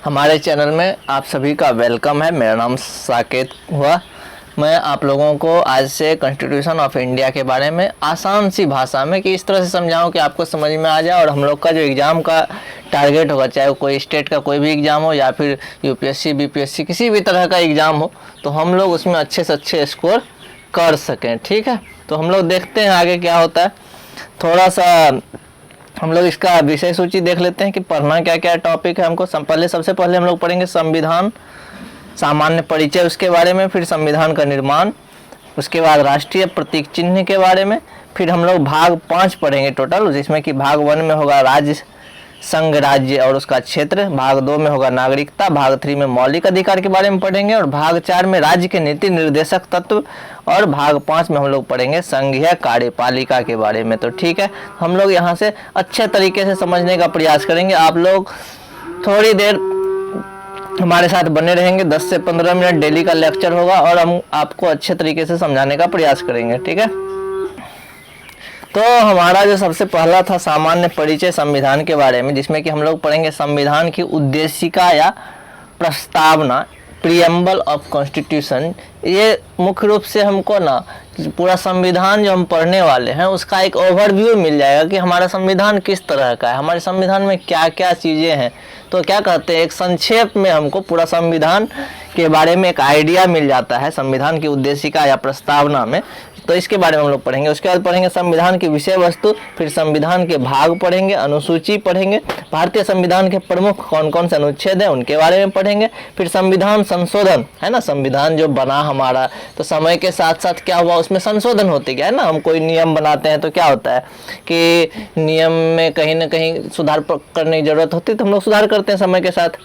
हमारे चैनल में आप सभी का वेलकम है। मेरा नाम साकेत हुआ। मैं आप लोगों को आज से कॉन्स्टिट्यूशन ऑफ इंडिया के बारे में आसान सी भाषा में कि इस तरह से समझाऊं कि आपको समझ में आ जाए और हम लोग का जो एग्ज़ाम का टारगेट होगा, चाहे वो कोई स्टेट का कोई भी एग्ज़ाम हो या फिर यूपीएससी बीपीएससी किसी भी तरह का एग्ज़ाम हो, तो हम लोग उसमें अच्छे से अच्छे स्कोर कर सकें। ठीक है, तो हम लोग देखते हैं आगे क्या होता है। थोड़ा सा हम लोग इसका विषय सूची देख लेते हैं कि पढ़ना क्या क्या टॉपिक है हमको। सबसे पहले हम लोग पढ़ेंगे संविधान, सामान्य परिचय उसके बारे में, फिर संविधान का निर्माण, उसके बाद राष्ट्रीय प्रतीक चिन्ह के बारे में, फिर हम लोग भाग 5 पढ़ेंगे टोटल, जिसमें कि भाग 1 में होगा राज्य संघ राज्य और उसका क्षेत्र, भाग 2 में होगा नागरिकता, भाग 3 में मौलिक अधिकार के बारे में पढ़ेंगे और भाग 4 में राज्य के नीति निर्देशक तत्व और भाग 5 में हम लोग पढ़ेंगे संघीय कार्यपालिका के बारे में। तो ठीक है, हम लोग यहाँ से अच्छे तरीके से समझने का प्रयास करेंगे। आप लोग थोड़ी देर हमारे साथ बने रहेंगे, 10 से 15 मिनट डेली का लेक्चर होगा और हम आपको अच्छे तरीके से समझाने का प्रयास करेंगे। ठीक है, तो हमारा जो सबसे पहला था सामान्य परिचय संविधान के बारे में, जिसमें कि हम लोग पढ़ेंगे संविधान की उद्देशिका या प्रस्तावना, प्रीएम्बल ऑफ कॉन्स्टिट्यूशन। ये मुख्य रूप से हमको ना पूरा संविधान जो हम पढ़ने वाले हैं उसका एक ओवरव्यू मिल जाएगा कि हमारा संविधान किस तरह का है, हमारे संविधान में क्या क्या चीज़ें हैं। तो क्या कहते हैं, एक संक्षेप में हमको पूरा संविधान के बारे में एक आइडिया मिल जाता है संविधान की उद्देशिका या प्रस्तावना में। तो इसके बारे में हम लोग पढ़ेंगे। उसके बाद पढ़ेंगे संविधान की विषय वस्तु, फिर संविधान के भाग पढ़ेंगे, अनुसूची पढ़ेंगे, भारतीय संविधान के प्रमुख कौन कौन से अनुच्छेद हैं उनके बारे में पढ़ेंगे, फिर संविधान संशोधन है ना, संविधान जो बना हमारा तो समय के साथ साथ क्या हुआ उसमें संशोधन होते गया है ना। हम कोई नियम बनाते हैं तो क्या होता है कि नियम में कहीं ना कहीं सुधार करने की जरूरत होती है, तो हम लोग सुधार करते हैं समय के साथ।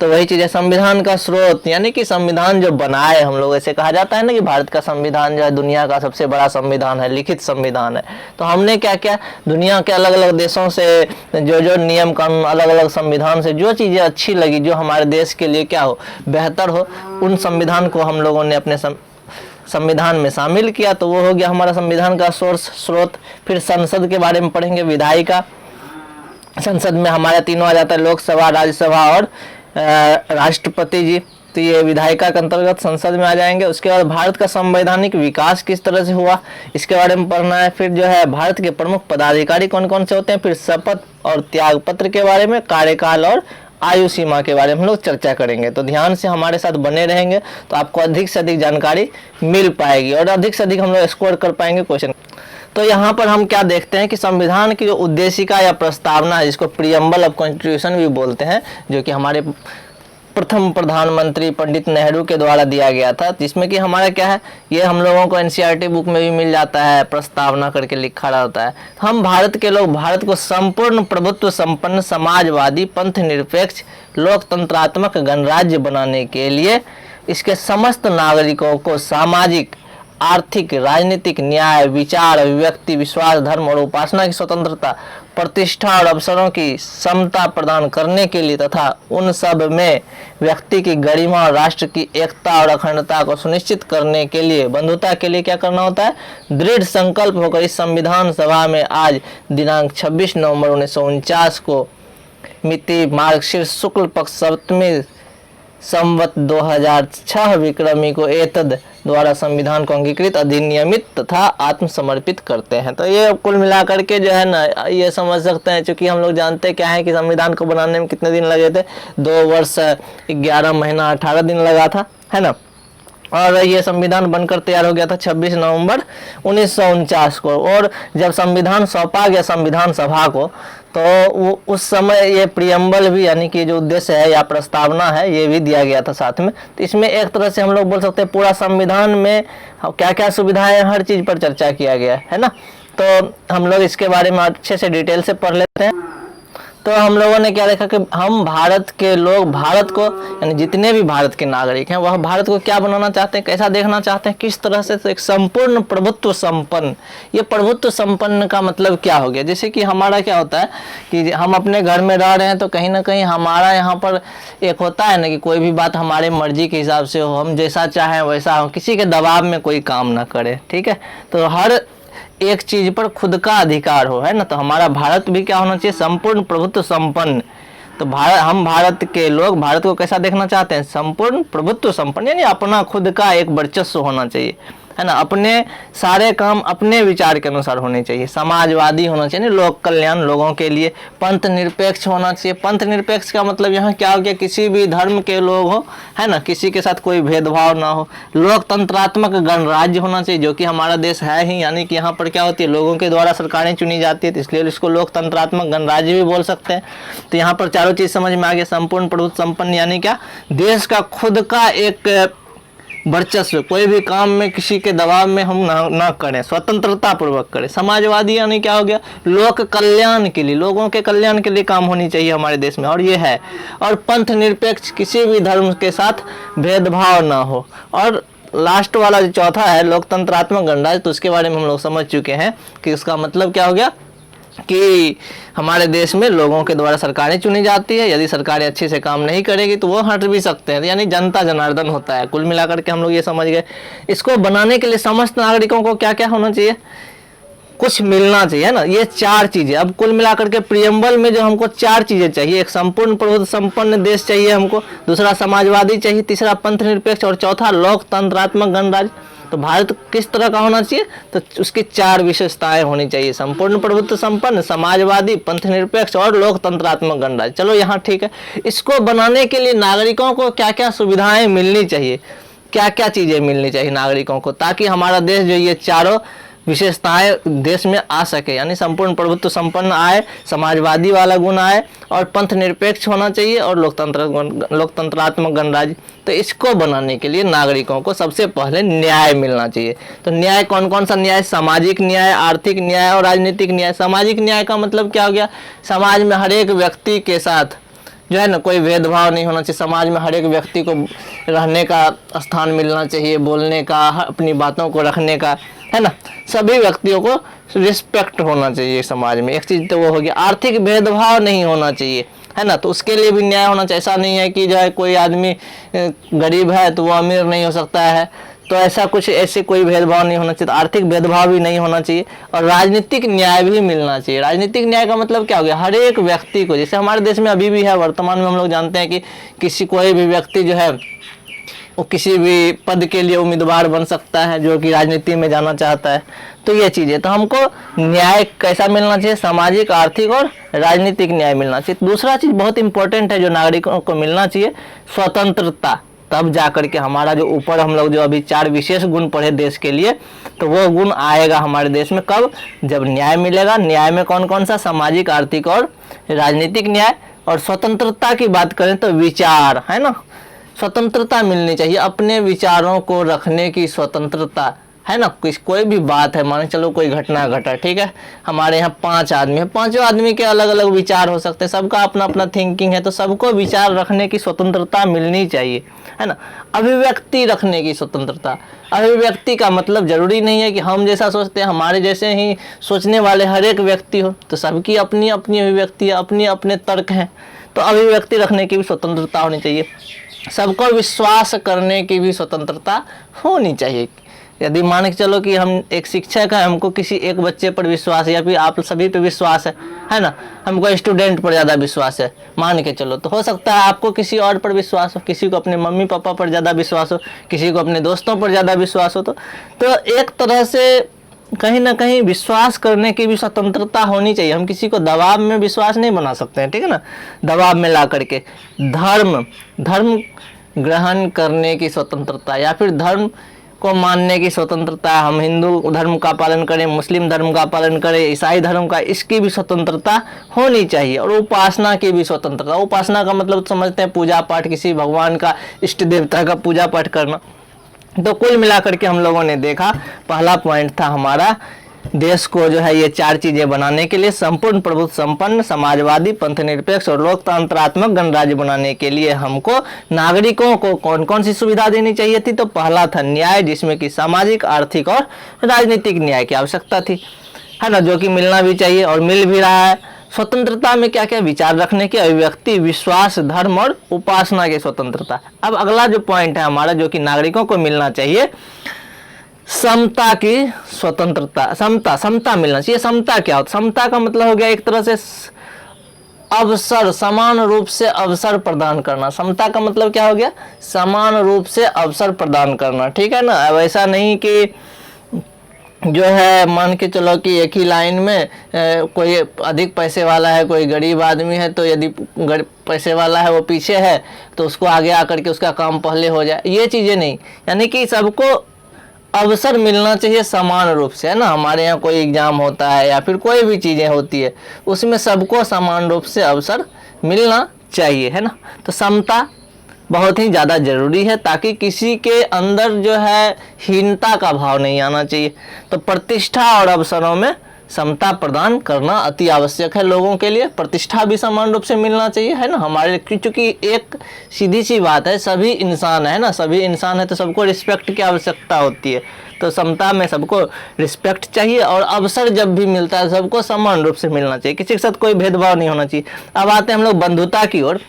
तो वही चीज़ है संविधान का स्रोत, यानी कि संविधान जो बनाए हम लोग, ऐसे कहा जाता है ना कि भारत का संविधान जो है दुनिया का सबसे बड़ा संविधान है, लिखित संविधान है। तो हमने क्या क्या दुनिया के अलग अलग देशों से जो जो नियम कानून अलग अलग संविधान से जो चीज़ें अच्छी लगी, जो हमारे देश के लिए क्या हो बेहतर हो, उन संविधान को हम लोगों ने अपने संविधान में शामिल किया। तो वो हो गया हमारा संविधान का सोर्स स्रोत। फिर संसद के बारे में पढ़ेंगे, विधायिका। संसद में हमारे तीनों आ जाता है, लोकसभा, राज्यसभा और राष्ट्रपति जी। तो ये विधायिका के अंतर्गत संसद में आ जाएंगे। उसके बाद भारत का संवैधानिक विकास किस तरह से हुआ इसके बारे में पढ़ना है। फिर जो है भारत के प्रमुख पदाधिकारी कौन कौन से होते हैं, फिर शपथ और त्याग पत्र के बारे में, कार्यकाल और आयु सीमा के बारे में हम लोग चर्चा करेंगे। तो ध्यान से हमारे साथ बने रहेंगे तो आपको अधिक से अधिक जानकारी मिल पाएगी और अधिक से अधिक हम लोग स्कोर कर पाएंगे क्वेश्चन। तो यहाँ पर हम क्या देखते हैं कि संविधान की जो उद्देशिका या प्रस्तावना है, जिसको प्रीएम्बल ऑफ कॉन्स्टिट्यूशन भी बोलते हैं, जो कि हमारे प्रथम प्रधानमंत्री पंडित नेहरू के द्वारा दिया गया था, जिसमें कि हमारा क्या है, ये हम लोगों को एनसीईआरटी बुक में भी मिल जाता है, प्रस्तावना करके लिखा रहता है। हम भारत के लोग भारत को संपूर्ण प्रभुत्व संपन्न समाजवादी पंथ निरपेक्ष लोकतंत्रात्मक गणराज्य बनाने के लिए इसके समस्त नागरिकों को सामाजिक, आर्थिक, राजनीतिक, न्याय, विचार, अभिव्यक्ति, विश्वास, धर्म और उपासना की स्वतंत्रता, प्रतिष्ठा और अवसरों की समता प्रदान करने के लिए तथा उन सब में व्यक्ति की गरिमा और राष्ट्र की एकता और अखंडता को सुनिश्चित करने के लिए, बंधुता के लिए क्या करना होता है, दृढ़ संकल्प होकर इस संविधान सभा में आज दिनांक 26 नवंबर 1949 को मिति मार्गशीर्ष शुक्ल पक्ष सप्तमी संवत 2006 विक्रमी को एतद द्वारा संविधान को अंगीकृत, अधिनियमित तथा आत्मसमर्पित करते हैं। तो ये कुल मिलाकर के जो है ना, ये समझ सकते हैं, चूंकि हम लोग जानते क्या है कि संविधान को बनाने में कितने दिन लगे थे, 2 वर्ष 11 महीना 18 दिन लगा था, है ना। और ये संविधान बनकर तैयार हो गया था 26 नवंबर 1949 को। और जब संविधान सौंपा गया संविधान सभा को, तो वो उस समय ये प्रीएम्बल भी, यानी कि जो उद्देश्य है या प्रस्तावना है, ये भी दिया गया था साथ में। तो इसमें एक तरह से हम लोग बोल सकते हैं पूरा संविधान में क्या क्या सुविधाएं, हर चीज़ पर चर्चा किया गया है ना। तो हम लोग इसके बारे में अच्छे से डिटेल से पढ़ लेते हैं। तो हम लोगों ने क्या देखा कि हम भारत के लोग भारत को, यानी जितने भी भारत के नागरिक हैं, वह भारत को क्या बनाना चाहते हैं, कैसा देखना चाहते हैं, किस तरह से, तो एक संपूर्ण प्रभुत्व संपन्न। ये प्रभुत्व संपन्न का मतलब क्या हो गया, जैसे कि हमारा क्या होता है कि हम अपने घर में रह रहे हैं तो कहीं ना कहीं हमारा यहाँ पर एक होता है ना कि कोई भी बात हमारे मर्जी के हिसाब से हो, हम जैसा चाहें वैसा हो, किसी के दबाव में कोई काम ना करे। ठीक है, तो हर एक चीज पर खुद का अधिकार हो, है ना। तो हमारा भारत भी क्या होना चाहिए, संपूर्ण प्रभुत्व संपन्न। तो हम भारत के लोग भारत को कैसा देखना चाहते हैं? संपूर्ण प्रभुत्व संपन्न, यानी अपना खुद का एक वर्चस्व होना चाहिए, है ना। अपने सारे काम अपने विचार के अनुसार होने चाहिए, समाजवादी होना चाहिए, लोक कल्याण, लोगों के लिए, पंथ निरपेक्ष होना चाहिए। पंथ निरपेक्ष का मतलब यहाँ क्या हो गया? किसी भी धर्म के लोग हो, है ना, किसी के साथ कोई भेदभाव ना हो। लोकतंत्रात्मक गणराज्य होना चाहिए, जो कि हमारा देश है ही, यानी कि यहाँ पर क्या होती है, लोगों के द्वारा सरकारें चुनी जाती है, तो इसलिए इसको लोकतंत्रात्मक गणराज्य भी बोल सकते हैं। तो यहाँ पर चारों चीज समझ में आ गया। संपूर्ण प्रभुत्व संपन्न यानी क्या? देश का खुद का एक वर्चस्व, कोई भी काम में किसी के दबाव में हम ना करें, स्वतंत्रता पूर्वक करें। समाजवादी यानी क्या हो गया? लोक कल्याण के लिए, लोगों के कल्याण के लिए काम होनी चाहिए हमारे देश में, और ये है। और पंथ निरपेक्ष, किसी भी धर्म के साथ भेदभाव ना हो। और लास्ट वाला जो चौथा है लोकतंत्रात्मक गणराज्य, तो उसके बारे में हम लोग समझ चुके हैं कि उसका मतलब क्या हो गया कि हमारे देश में लोगों के द्वारा सरकारें चुनी जाती है। यदि सरकारें अच्छे से काम नहीं करेगी तो वो हट भी सकते हैं, यानी जनता जनार्दन होता है। कुल मिलाकर के हम लोग ये समझ गए। इसको बनाने के लिए समस्त नागरिकों को क्या क्या होना चाहिए? कुछ मिलना चाहिए, है ना। ये चार चीजें, अब कुल मिलाकर के प्रियम्बल में जो हमको चार चीजें चाहिए, एक संपूर्ण प्रभुत्व संपन्न देश चाहिए हमको, दूसरा समाजवादी चाहिए, तीसरा पंथ निरपेक्ष, और चौथा लोकतंत्रात्मक गणराज्य। तो भारत किस तरह का होना चाहिए? तो उसकी चार विशेषताएं होनी चाहिए, संपूर्ण प्रभुत्व संपन्न, समाजवादी, पंथ निरपेक्ष और लोकतंत्रात्मक गणराज्य। चलो यहाँ ठीक है। इसको बनाने के लिए नागरिकों को क्या क्या सुविधाएं मिलनी चाहिए, क्या क्या चीजें मिलनी चाहिए नागरिकों को, ताकि हमारा देश जो ये चारों विशेषताएं देश में आ सके, यानी संपूर्ण प्रभुत्व संपन्न आए, समाजवादी वाला गुण आए, और पंथ निरपेक्ष होना चाहिए, और लोकतंत्रात्मक गणराज्य। तो इसको बनाने के लिए नागरिकों को सबसे पहले न्याय मिलना चाहिए। तो न्याय कौन कौन सा न्याय? सामाजिक न्याय, आर्थिक न्याय और राजनीतिक न्याय। सामाजिक न्याय का मतलब क्या हो गया? समाज में हर एक व्यक्ति के साथ जो है ना कोई भेदभाव नहीं होना चाहिए। समाज में हर एक व्यक्ति को रहने का स्थान मिलना चाहिए, बोलने का, अपनी बातों को रखने का, है ना। सभी व्यक्तियों को रिस्पेक्ट होना चाहिए समाज में। एक चीज तो वो हो गया। आर्थिक भेदभाव नहीं होना चाहिए, है ना। तो उसके लिए भी न्याय होना चाहिए। ऐसा नहीं है कि जो है कोई आदमी गरीब है तो वो अमीर नहीं हो सकता है, तो ऐसा कुछ, ऐसे कोई भेदभाव नहीं होना चाहिए। तो आर्थिक भेदभाव भी नहीं होना चाहिए, और राजनीतिक न्याय भी मिलना चाहिए। राजनीतिक न्याय का मतलब क्या हो गया? हर एक व्यक्ति को, जैसे हमारे देश में अभी भी है, वर्तमान में हम लोग जानते हैं कि कोई भी व्यक्ति जो है वो किसी भी पद के लिए उम्मीदवार बन सकता है, जो कि राजनीति में जाना चाहता है। तो ये चीज़ें, तो हमको न्याय कैसा मिलना चाहिए? सामाजिक, आर्थिक और राजनीतिक न्याय मिलना चाहिए। दूसरा चीज़ बहुत इंपॉर्टेंट है जो नागरिकों को मिलना चाहिए, स्वतंत्रता। तब जाकर के हमारा जो ऊपर हम लोग जो अभी चार विशेष गुण पढ़े देश के लिए, तो वो गुण आएगा हमारे देश में कब? जब न्याय मिलेगा। न्याय में कौन कौन सा? सामाजिक, आर्थिक और राजनीतिक न्याय। और स्वतंत्रता की बात करें तो विचार, है ना, स्वतंत्रता मिलनी चाहिए, अपने विचारों को रखने की स्वतंत्रता, है ना। कोई भी बात है, मान के चलो कोई घटना घटा, ठीक है, हमारे यहाँ 5 आदमी है, 5 आदमी के अलग अलग विचार हो सकते हैं, सबका अपना अपना थिंकिंग है, तो सबको विचार रखने की स्वतंत्रता मिलनी चाहिए, है ना। अभिव्यक्ति रखने की स्वतंत्रता। अभिव्यक्ति का मतलब जरूरी नहीं है कि हम जैसा सोचते हैं हमारे जैसे ही सोचने वाले हर एक व्यक्ति हो, तो सबकी अपनी अपनी अभिव्यक्ति है, अपने अपने तर्क हैं। तो अभिव्यक्ति रखने की भी स्वतंत्रता होनी चाहिए। सबको विश्वास करने की भी स्वतंत्रता होनी चाहिए। यदि मान के चलो कि हम एक शिक्षक है, हमको किसी एक बच्चे पर विश्वास है, या फिर आप सभी पे विश्वास है ना, हमको स्टूडेंट पर ज़्यादा विश्वास है, मान के चलो, तो हो सकता है आपको किसी और पर विश्वास हो, किसी को अपने मम्मी पापा पर ज़्यादा विश्वास हो, किसी को अपने दोस्तों पर ज़्यादा विश्वास हो। तो एक तरह से कहीं ना कहीं विश्वास करने की भी स्वतंत्रता होनी चाहिए। हम किसी को दबाव में विश्वास नहीं बना सकते हैं, ठीक है ना, दबाव में ला करके। धर्म ग्रहण करने की स्वतंत्रता, या फिर धर्म को मानने की स्वतंत्रता। हम हिंदू धर्म का पालन करें, मुस्लिम धर्म का पालन करें, ईसाई धर्म का, इसकी भी स्वतंत्रता होनी चाहिए। और उपासना की भी स्वतंत्रता। उपासना का मतलब समझते हैं पूजा पाठ, किसी भगवान का, इष्ट देवता का पूजा पाठ करना। तो कुल मिलाकर के हम लोगों ने देखा, पहला पॉइंट था हमारा, देश को जो है ये 4 चीजें बनाने के लिए, संपूर्ण प्रभुत्व संपन्न, समाजवादी, पंथ निरपेक्ष और लोकतंत्रात्मक गणराज्य बनाने के लिए हमको नागरिकों को कौन कौन सी सुविधा देनी चाहिए थी? तो पहला था न्याय, जिसमें कि सामाजिक, आर्थिक और राजनीतिक न्याय की आवश्यकता थी, है ना, जो कि मिलना भी चाहिए और मिल भी रहा है। स्वतंत्रता में क्या क्या? विचार रखने की, अभिव्यक्ति, विश्वास, धर्म और उपासना की स्वतंत्रता। अब अगला जो पॉइंट है हमारा, जो कि नागरिकों को मिलना चाहिए, समता की स्वतंत्रता। समता मिलना चाहिए। समता क्या होता है? समता का मतलब हो गया एक तरह से अवसर, समान रूप से अवसर प्रदान करना। समता का मतलब क्या हो गया? समान रूप से अवसर प्रदान करना, ठीक है ना। अब ऐसा नहीं कि जो है मान के चलो कि एक ही लाइन में कोई अधिक पैसे वाला है, कोई गरीब आदमी है, तो यदि पैसे वाला है वो पीछे है तो उसको आगे आकर के उसका काम पहले हो जाए, ये चीज़ें नहीं। यानी कि सबको अवसर मिलना चाहिए समान रूप से, है ना। हमारे यहाँ कोई एग्ज़ाम होता है या फिर कोई भी चीज़ें होती है, उसमें सबको समान रूप से अवसर मिलना चाहिए, है ना। तो समता बहुत ही ज़्यादा ज़रूरी है, ताकि किसी के अंदर जो है हीनता का भाव नहीं आना चाहिए। तो प्रतिष्ठा और अवसरों में समता प्रदान करना अति आवश्यक है लोगों के लिए। प्रतिष्ठा भी समान रूप से मिलना चाहिए, है ना। हमारे, क्योंकि एक सीधी सी बात है, सभी इंसान है ना, सभी इंसान है तो सबको रिस्पेक्ट की आवश्यकता होती है। तो समता में सबको रिस्पेक्ट चाहिए, और अवसर जब भी मिलता है सबको समान रूप से मिलना चाहिए, किसी के साथ कोई भेदभाव नहीं होना चाहिए। अब आते हैं हम लोग बंधुता की ओर।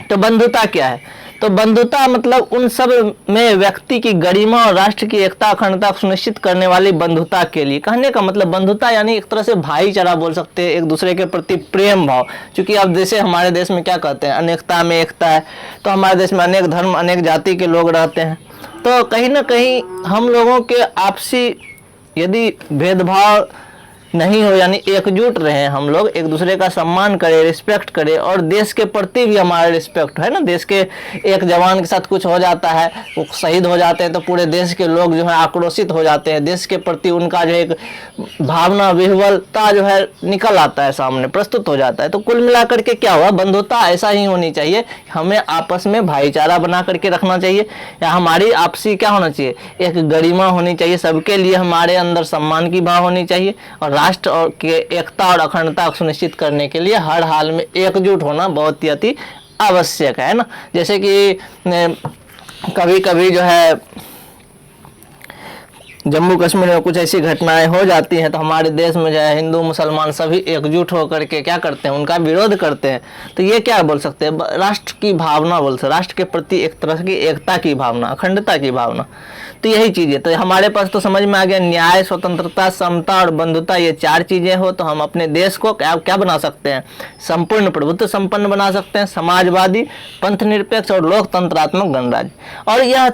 तो बंधुता क्या है? तो बंधुता मतलब उन सब में व्यक्ति की गरिमा और राष्ट्र की एकता अखंडता सुनिश्चित करने वाली बंधुता के लिए। कहने का मतलब बंधुता यानी एक तरह से भाईचारा बोल सकते हैं, एक दूसरे के प्रति प्रेम भाव। क्योंकि अब जैसे हमारे देश में क्या कहते हैं, अनेकता में एकता है, तो हमारे देश में अनेक धर्म अनेक जाति के लोग रहते हैं। तो कहीं ना कहीं हम लोगों के आपसी यदि भेदभाव नहीं हो, यानी एकजुट रहे, हम लोग एक दूसरे का सम्मान करें, रिस्पेक्ट करें, और देश के प्रति भी हमारा रिस्पेक्ट है ना। देश के एक जवान के साथ कुछ हो जाता है, वो शहीद हो जाते हैं, तो पूरे देश के लोग जो है आक्रोशित हो जाते हैं, देश के प्रति उनका जो एक भावना विह्वलता जो है निकल आता है, सामने प्रस्तुत हो जाता है। तो कुल मिलाकर के क्या हुआ, बंधुता ऐसा ही होनी चाहिए, हमें आपस में भाईचारा बना करके रखना चाहिए, या हमारी आपसी क्या होना चाहिए, एक गरिमा होनी चाहिए, सबके लिए हमारे अंदर सम्मान की भाव होनी चाहिए, और राष्ट्र और के एकता और अखंडता सुनिश्चित करने के लिए हर हाल में एकजुट होना बहुत ही अति आवश्यक है ना। जैसे कि कभी कभी जो है जम्मू कश्मीर में कुछ ऐसी घटनाएं हो जाती हैं, तो हमारे देश में जो है हिंदू मुसलमान सभी एकजुट होकर के क्या करते हैं, उनका विरोध करते हैं। तो ये क्या बोल सकते हैं, राष्ट्र की भावना बोल सकते, राष्ट्र के प्रति एक तरह की एकता की भावना, अखंडता की भावना। तो यही चीज़ है। तो हमारे पास तो समझ में आ गया, न्याय, स्वतंत्रता, समता और बंधुता, ये चार चीज़ें हो तो हम अपने देश को क्या बना सकते हैं, संपूर्ण प्रभुत्व संपन्न बना सकते हैं, समाजवादी, पंथ निरपेक्ष और लोकतंत्रात्मक गणराज्य। और यह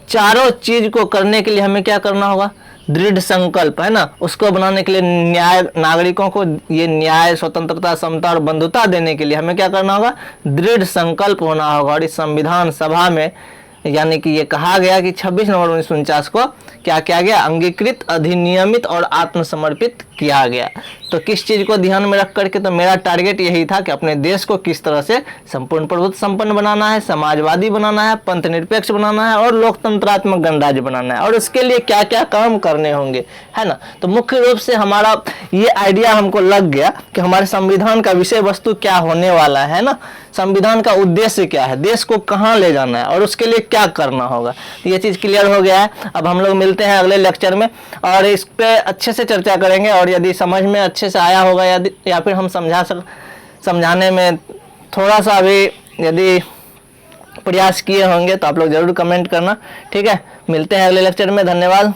चारों चीज को करने के लिए हमें क्या करना होगा, दृढ़ संकल्प, है ना। उसको बनाने के लिए न्याय, नागरिकों को ये न्याय, स्वतंत्रता, समता और बंधुता देने के लिए हमें क्या करना होगा, दृढ़ संकल्प होना होगा। और इस संविधान सभा में यानी कि ये कहा गया कि 26 नवंबर 1949 को क्या किया गया, अंगीकृत, अधिनियमित और आत्मसमर्पित किया गया। तो किस चीज़ को ध्यान में रख करके, तो मेरा टारगेट यही था कि अपने देश को किस तरह से संपूर्ण प्रभुत्व संपन्न बनाना है, समाजवादी बनाना है, पंथ निरपेक्ष बनाना है और लोकतंत्रात्मक गणराज्य बनाना है, और उसके लिए क्या क्या काम करने होंगे, है ना। तो मुख्य रूप से हमारा ये आइडिया हमको लग गया कि हमारे संविधान का विषय वस्तु क्या होने वाला है ना, संविधान का उद्देश्य क्या है, देश को कहाँ ले जाना है और उसके लिए क्या करना होगा। ये चीज़ क्लियर हो गया है। अब हम लोग मिलते हैं अगले लेक्चर में और इस पे अच्छे से चर्चा करेंगे, और यदि समझ में अच्छे से आया होगा या फिर हम समझाने में थोड़ा सा भी यदि प्रयास किए होंगे तो आप लोग ज़रूर कमेंट करना, ठीक है। मिलते हैं अगले लेक्चर में, धन्यवाद।